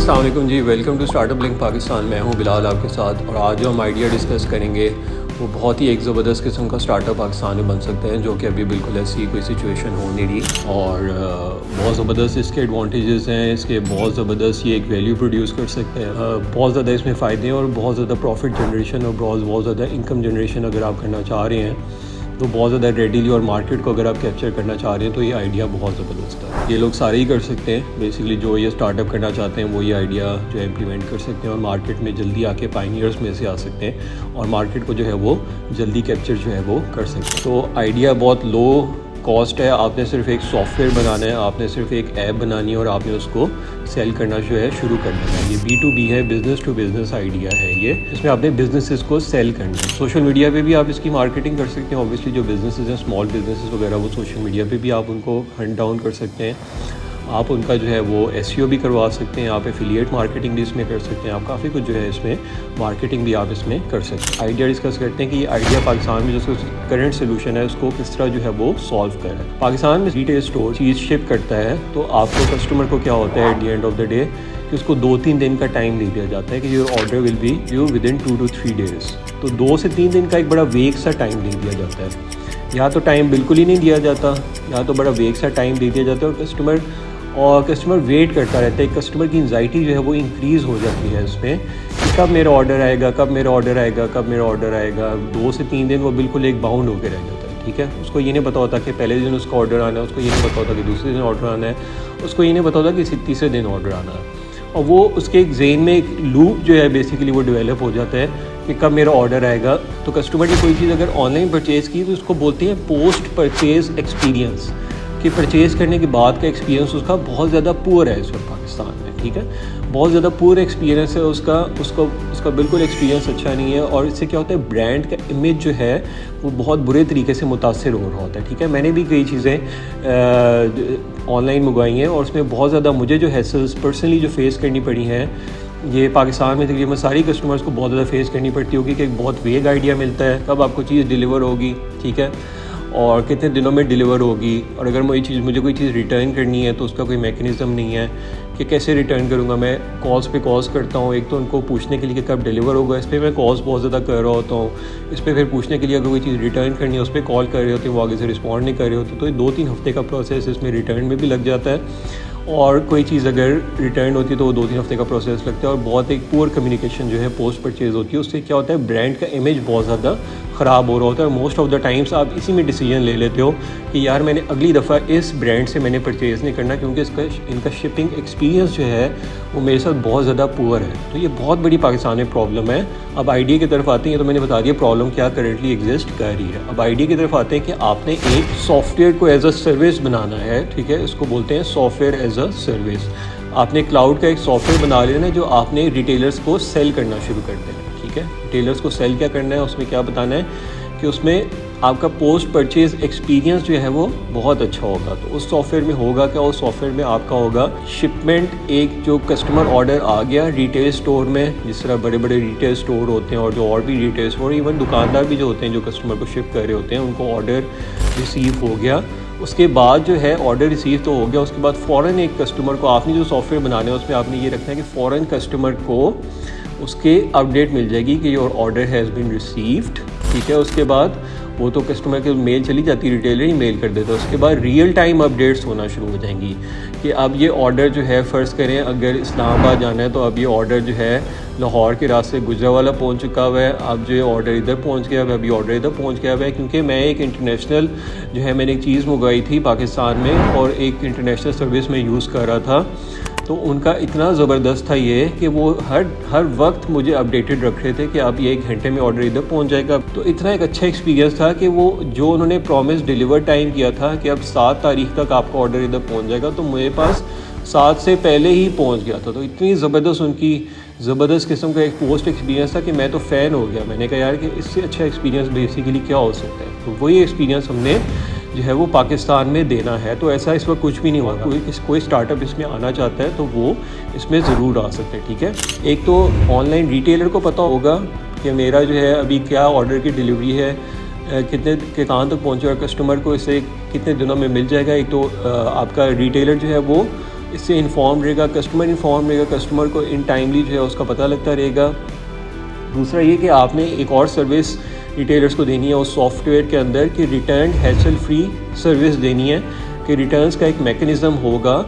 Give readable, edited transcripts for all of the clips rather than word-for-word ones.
अस्सलाम वालेकुम जी, welcome to startup link Pakistan. मैं हूं बिलाल आपके साथ और आज जो हम आइडिया डिस्कस करेंगे वो बहुत ही एक ज़बरदस्त किस्म का स्टार्टअप पाकिस्तान में बन सकते हैं, जो कि अभी बिल्कुल ऐसी कोई सिचुएशन हो नहीं रही। और बहुत ज़बरदस्त इसके एडवांटेजेस हैं, इसके बहुत ज़बरदस्त ये एक वैल्यू प्रोड्यूस कर सकते हैं। बहुत ज़्यादा इसमें फ़ायदे हैं और बहुत ज़्यादा प्रॉफिट जनरेशन और बहुत ज़्यादा इनकम जनरेशन अगर आप करना चाह रहे हैं तो बहुत ज़्यादा रेडीली, और मार्केट को अगर आप कैप्चर करना चाह रहे हैं तो ये आइडिया बहुत ज़बरदस्त है। ये लोग सारे ही कर सकते हैं बेसिकली, जो ये स्टार्टअप करना चाहते हैं वो ये आइडिया जो है इम्प्लीमेंट कर सकते हैं और मार्केट में जल्दी आके पायनियर्स में से आ सकते हैं और मार्केट को जो है वो जल्दी कैप्चर जो है वो कर सकते हैं। तो आइडिया बहुत लो कॉस्ट है। आपने सिर्फ एक सॉफ्टवेयर बनाना है, आपने सिर्फ एक ऐप बनानी है और आपने उसको सेल करना जो है शुरू कर देना है। ये B2B है, बिज़नेस टू बिज़नेस आइडिया है ये। इसमें आपने बिजनेसेस को सेल करना है। सोशल मीडिया पे भी आप इसकी मार्केटिंग कर सकते हैं। ऑब्वियसली जो बिजनेसेस हैं, स्मॉल बिजनेसेस वगैरह, वो सोशल मीडिया पे भी आप उनको हंट डाउन कर सकते हैं। आप उनका जो है वो SEO भी करवा सकते हैं, आप एफिलिएट मार्केटिंग भी इसमें कर सकते हैं, आप काफ़ी कुछ जो है इसमें मार्केटिंग भी आप इसमें कर सकते हैं। आइडिया डिस्कस करते हैं कि ये आइडिया पाकिस्तान में जो करंट सोल्यूशन है उसको किस तरह जो है वो सॉल्व कर रहा है। पाकिस्तान में रिटेल स्टोर चीज़ शिप करता है तो आपको कस्टमर को क्या होता है at the end of the day कि उसको 2-3 दिन का टाइम दे दिया जाता है कि your order will be you within 2 to 3 days। तो 2 से 3 दिन का एक बड़ा वेग सा टाइम दे दिया जाता है। या तो टाइम बिल्कुल ही नहीं दिया जाता, या तो बड़ा वेग सा टाइम दे दिया जाता है और कस्टमर वेट करता रहता है। कस्टमर की एंजाइटी जो है वो इंक्रीज़ हो जाती है इसमें कि कब मेरा ऑर्डर आएगा, कब मेरा ऑर्डर आएगा, कब मेरा ऑर्डर आएगा। 2 से 3 दिन वो बिल्कुल एक बाउंड होकर रह जाता है। ठीक है, उसको ये नहीं पता होता कि पहले दिन उसका ऑर्डर आना है, उसको ये नहीं पता होता कि दूसरे दिन ऑर्डर आना है, उसको ये नहीं पता होता कि तीसरे दिन ऑर्डर आना है। और वो उसके एक ज़हन में एक लूप जो है बेसिकली वो डेवलप हो जाता है कि कब मेरा ऑर्डर आएगा। तो कस्टमर ने कोई चीज़ अगर ऑनलाइन परचेज़ की तो उसको बोलते हैं पोस्ट परचेज़ एक्सपीरियंस, कि परचेज़ करने के बाद का एक्सपीरियंस उसका बहुत ज़्यादा पुअर है इस वक्त पाकिस्तान में। ठीक है, बहुत ज़्यादा पुअर एक्सपीरियंस है उसका बिल्कुल एक्सपीरियंस अच्छा नहीं है। और इससे क्या होता है, ब्रांड का इमेज जो है वो बहुत बुरे तरीके से मुतासर हो रहा होता है। ठीक है, मैंने भी कई चीज़ें ऑनलाइन मंगवाई हैं और उसमें बहुत ज़्यादा मुझे जो हैसल्स पर्सनली जो फेस करनी पड़ी हैं, ये पाकिस्तान में तकरीबन सारी कस्टमर्स को बहुत ज़्यादा फेस करनी पड़ती होगी कि एक बहुत वेग आइडिया मिलता है कब आपको चीज़ डिलीवर होगी, ठीक है, और कितने दिनों में डिलीवर होगी। और अगर मुझे कोई चीज़ रिटर्न करनी है तो उसका कोई मैकेनिज़्म नहीं है कि कैसे रिटर्न करूँगा। मैं कॉल्स पे कॉल्स करता हूँ, एक तो उनको पूछने के लिए कि कब डिलीवर होगा, इस पर मैं कॉल्स बहुत ज़्यादा कर रहा होता हूँ। इस पर फिर पूछने के लिए अगर कोई चीज़ रिटर्न करनी है उस पर कॉल कर रहे होते हैं, वो आगे से रिस्पॉन्ड नहीं कर रहे होते। तो 2-3 हफ्ते का प्रोसेस इसमें रिटर्न में भी लग जाता है। और कोई चीज़ अगर रिटर्न होती है तो वो 2-3 हफ्ते का प्रोसेस लगता है और बहुत एक पुअर कम्युनिकेशन जो है पोस्ट परचेज़ होती है। उससे क्या होता है, ब्रांड का इमेज बहुत ज़्यादा ख़राब हो रहा होता है। मोस्ट ऑफ द टाइम्स आप इसी में डिसीजन ले लेते हो कि यार मैंने अगली दफ़ा इस ब्रांड से मैंने परचेज़ नहीं करना क्योंकि इनका शिपिंग एक्सपीरियंस जो है वो मेरे साथ बहुत ज़्यादा पुअर है। तो ये बहुत बड़ी पाकिस्तान में प्रॉब्लम है। अब आइडिया की तरफ आते हैं, तो मैंने बता दिया प्रॉब्लम क्या करेंटली एग्जिस्ट कर रही है। अब आइडिया की तरफ आते हैं कि आपने एक सॉफ्टवेयर को एज अ सर्विस बनाना है। ठीक है, इसको बोलते हैं सॉफ्टवेयर एज अ सर्विस। आपने क्लाउड का एक सॉफ्टवेयर बना लेना है जो आपने रिटेलर्स को सेल करना शुरू कर देना है। ठीक है, रिटेलर्स को सेल क्या करना है, उसमें क्या बताना है कि उसमें आपका पोस्ट परचेज़ एक्सपीरियंस जो है वो बहुत अच्छा होगा। तो उस सॉफ्टवेयर में होगा क्या, उस सॉफ्टवेयर में आपका होगा शिपमेंट। एक जो कस्टमर ऑर्डर आ गया रिटेल स्टोर में, जिस तरह बड़े बड़े रिटेल स्टोर होते हैं और जो और भी रिटेल स्टोर, इवन दुकानदार भी जो होते हैं जो कस्टमर को शिप कर रहे होते हैं, उनको ऑर्डर रिसीव हो गया। उसके बाद जो है ऑर्डर रिसीव तो हो गया, उसके बाद फ़ौरन एक कस्टमर को आपने जो सॉफ्टवेयर बनाना है उसमें आपने ये रखना है कि फ़ौरन कस्टमर को उसके अपडेट मिल जाएगी कि your order has been received. ठीक है, उसके बाद वो तो कस्टमर के मेल चली जाती है, रिटेलर ही मेल कर देता है। उसके बाद रियल टाइम अपडेट्स होना शुरू हो जाएंगी कि अब ये ऑर्डर जो है, फ़र्ज़ करें अगर इस्लामाबाद जाना है तो अब ये ऑर्डर जो है लाहौर के रास्ते गुजरावाला पहुंच चुका हुआ है। अब जो ऑर्डर इधर पहुंच गया हुआ है, अभी ऑर्डर इधर पहुंच गया हुआ है। क्योंकि मैं एक इंटरनेशनल जो है मैंने एक चीज़ मंगवाई थी पाकिस्तान में और एक इंटरनेशनल सर्विस में यूज़ कर रहा था, तो उनका इतना ज़बरदस्त था ये कि वो हर वक्त मुझे अपडेटेड रख रहे थे कि आप ये 1 घंटे में ऑर्डर इधर पहुंच जाएगा। तो इतना एक अच्छा एक्सपीरियंस था कि वो जो उन्होंने प्रॉमिस डिलीवर टाइम किया था कि अब 7 तारीख तक आपका ऑर्डर इधर पहुंच जाएगा, तो मेरे पास 7 से पहले ही पहुंच गया था। तो इतनी ज़बरदस्त उनकी ज़बरदस्त किस्म का एक पोस्ट एक्सपीरियंस था कि मैं तो फ़ैन हो गया। मैंने कहा यार कि इससे अच्छा एक्सपीरियंस बेसिकली क्या हो सकता है। तो वही एक्सपीरियंस हमने जो है वो पाकिस्तान में देना है। तो ऐसा इस वक्त कुछ भी नहीं हुआ। कोई स्टार्टअप इसमें आना चाहता है तो वो इसमें ज़रूर आ सकते हैं। ठीक है, एक तो ऑनलाइन रिटेलर को पता होगा कि मेरा जो है अभी क्या ऑर्डर की डिलीवरी है, कितने के कहाँ तक पहुँचेगा, कस्टमर को इसे कितने दिनों में मिल जाएगा। एक तो आपका रिटेलर जो है वो इससे इन्फॉर्म रहेगा, कस्टमर इन्फॉर्म रहेगा, कस्टमर को इन टाइमली जो है उसका पता लगता रहेगा। दूसरा ये कि आपने एक और सर्विस रिटेलर्स को देनी है उस सॉफ्टवेयर के अंदर कि रिटर्न हैसल फ्री सर्विस देनी है, कि रिटर्न्स का एक मैकेनिज़्म होगा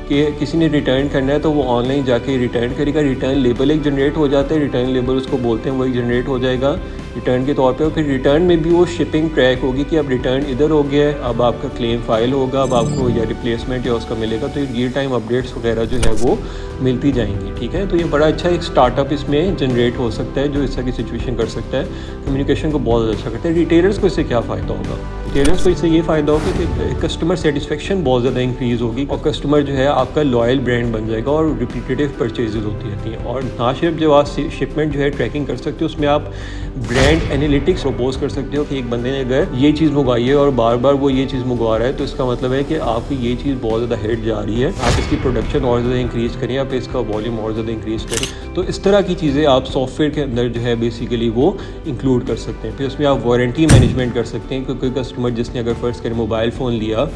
कि किसी ने रिटर्न करना है तो वो ऑनलाइन जाके रिटर्न करेगा, रिटर्न लेबल एक जनरेट हो जाता है, रिटर्न लेबल उसको बोलते हैं, वो एक जनरेट हो जाएगा रिटर्न के तौर पे। और फिर रिटर्न में भी वो शिपिंग ट्रैक होगी कि अब रिटर्न इधर हो गया है, अब आपका क्लेम फाइल होगा, अब आपको या रिप्लेसमेंट या उसका मिलेगा, तो रियल टाइम अपडेट्स वगैरह जो है वो मिलती जाएंगी, ठीक है। तो ये बड़ा अच्छा एक स्टार्टअप इसमें जनरेट हो सकता है जो इस तरह की सिचुएशन कर सकता है, कम्युनिकेशन को बहुत अच्छा करता है। रिटेलर्स को इससे क्या फ़ायदा होगा? रिटेलर्स को इससे ये फ़ायदा होगा कि कस्टमर सेटिस्फेक्शन बहुत ज़्यादा इंक्रीज़ होगी और कस्टमर जो है आपका लॉयल ब्रांड बन जाएगा और रिपीटेटिव परचेजेज होती रहती हैं। और ना सिर्फ जब आप शिपमेंट जो है ट्रैकिंग कर सकते हो, उसमें आप ब्रांड एनालिटिक्स प्रपोज कर सकते हो कि एक बंदे ने अगर ये चीज़ मंगवाई है और बार बार वो ये चीज़ मंगवा रहा है तो इसका मतलब है कि आपकी ये चीज़ बहुत ज़्यादा हिट जा रही है, आप इसकी प्रोडक्शन और ज़्यादा इंक्रीज़ करें, आप इसका वॉल्यूम और ज़्यादा इंक्रीज़ करें। तो इस तरह की चीज़ें आप सॉफ्टवेयर के अंदर जो है बेसिकली वो इंक्लूड कर सकते हैं। फिर उसमें आप वारंटी मैनेजमेंट कर सकते हैं, क्योंकि कस्टमर जिसने अगर फ़र्स्ट करें मोबाइल फ़ोन लिया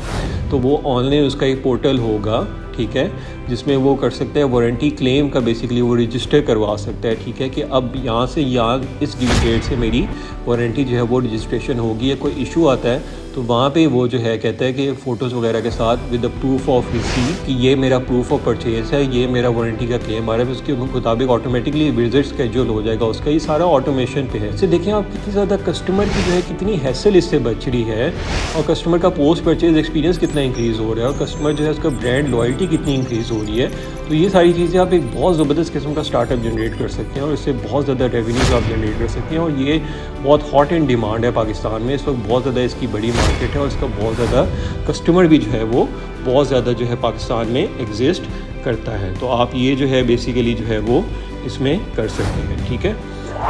तो वो ऑनलाइन उसका एक पोर्टल होगा, ठीक है, जिसमें वो कर सकते हैं वारंटी क्लेम का बेसिकली वो रजिस्टर करवा सकता है, ठीक है, कि अब यहाँ से यहाँ इस ड्यू डेट से मेरी वारंटी जो है वो रजिस्ट्रेशन होगी, या कोई इशू आता है तो वहाँ पे वो जो है कहता है कि फ़ोटोज़ वगैरह के साथ with the proof of receipt कि ये मेरा प्रूफ ऑफ परचेज़ है, ये मेरा वारंटी का क्लेम आ रहा है, उसके मुताबिक ऑटोमेटिकली विजिट स्केड्यूल हो जाएगा उसका। ये सारा ऑटोमेशन पे है। इससे देखें आप कितनी ज़्यादा कस्टमर की जो है कितनी हैसल इससे बच रही है और कस्टमर का पोस्ट परचेज़ एक्सपीरियंस कितना इंक्रीज़ हो रहा है और कस्टमर जो है उसका ब्रांड लॉयल्टी कितनी इंक्रीज़ हो रही है। तो ये सारी चीज़ें आप एक बहुत ज़बरदस्त किस्म का स्टार्टअप जनरेट कर सकते हैं और इससे बहुत ज़्यादा रेवेन्यूज़ आप जनरेट कर सकते हैं। और ये बहुत हॉट इन डिमांड है पाकिस्तान में इस वक्त, बहुत ज़्यादा इसकी बड़ी मार्केट है और इसका बहुत ज़्यादा कस्टमर भी जो है वो बहुत ज़्यादा जो है पाकिस्तान में एग्जिस्ट करता है। तो आप ये जो है बेसिकली जो है वो इसमें कर सकते हैं, ठीक है।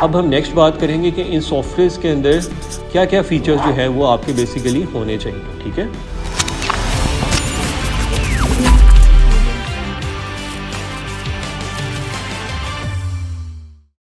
अब हम नेक्स्ट बात करेंगे कि इन सॉफ्टवेयर्स के अंदर क्या क्या फ़ीचर्स जो है वो आपके बेसिकली होने चाहिए, ठीक है।